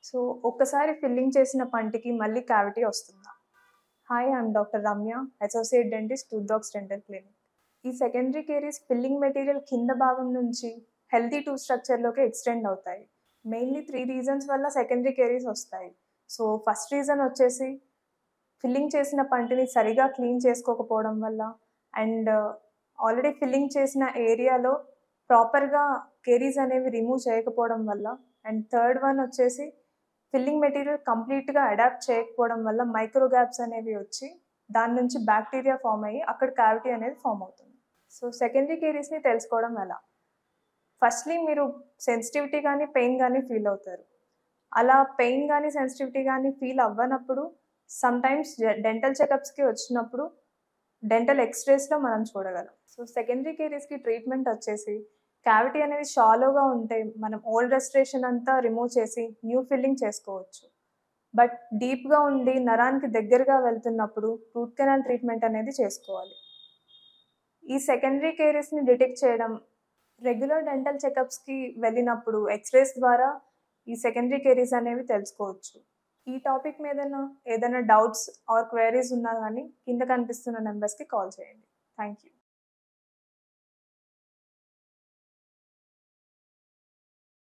So, ఒక్కసారి filling చేసిన పంటికి మళ్ళీ క్యావిటీ వస్తుందా? Hi! I'm doctor Ramya, associate dentist, tooth docs dental clinic. ఈ సెకండరీ కేరీస్ ఫిల్లింగ్ మెటీరియల్ కింద భాగం నుంచి హెల్తీ టూత్ స్ట్రక్చర్‌లోకి ఎక్స్‌టెండ్ అవుతాయి. మెయిన్‌లీ 3 రీజన్స్ వల్ల సెకండరీ కేరీస్ వస్తాయి. సో, ఫస్ట్ రీజన్ వచ్చేసి ఫిల్లింగ్ చేసిన పంటిని సరిగా క్లీన్ చేసుకోకపోవడం వల్ల అండ్ ఆల్రెడీ ఫిల్లింగ్ చేసిన ఏరియాలో ప్రాపర్‌గా కేరీస్ అనేవి రిమూవ్ చేయకపోవడం వల్ల అండ్ థర్డ్ వన్ వచ్చేసి ఫిల్లింగ్ మెటీరియల్ కంప్లీట్‌గా అడాప్ట్ చేయకపోవడం వల్ల మైక్రో గ్యాప్స్ అనేవి వచ్చి దాని నుంచి బ్యాక్టీరియా ఫార్మ్ అయ్యి అక్కడ క్యావిటీ అనేది ఫార్మ్ అవుతుంది. సో, సెకండరీ కేరీస్‌ని తెలుసుకోవడం ఎలా? ఫస్ట్‌లీ మీరు సెన్సిటివిటీ గానీ, పెయిన్ గానీ ఫీల్ అవుతారు. అలా పెయిన్ గానీ, సెన్సిటివిటీ గానీ ఫీల్ అవ్వనప్పుడు సమ్‌టైమ్స్ డెంటల్ చెకప్స్‌కి వచ్చినప్పుడు డెంటల్ ఎక్స్‌రేస్‌లో మనం చూడగలం. సో, సెకండరీ కేరీస్‌కి ట్రీట్మెంట్ వచ్చేసి క్యావిటీ అనేది షాలోగా ఉంటే మనం ఓల్డ్ రెస్టరేషన్ అంతా రిమూవ్ చేసి న్యూ ఫిల్లింగ్ చేసుకోవచ్చు. బట్ డీప్‌గా ఉండి నరానికి దగ్గరగా వెళ్తున్నప్పుడు రూట్ కెనాల్ ట్రీట్మెంట్ అనేది చేసుకోవాలి. ఈ సెకండరీ కేరీస్‌ని డిటెక్ట్ చేయడం రెగ్యులర్ డెంటల్ చెకప్స్‌కి వెళ్ళినప్పుడు ఎక్స్‌రేస్ ద్వారా ఈ సెకండరీ కేరీస్ అనేవి తెలుసుకోవచ్చు. ఈ టాపిక్ మీదన ఏదైనా డౌట్స్ ఆర్ క్వెరీస్ ఉన్నా గానీ కింద కనిపిస్తున్న నంబర్స్‌కి కాల్ చేయండి. Thank you.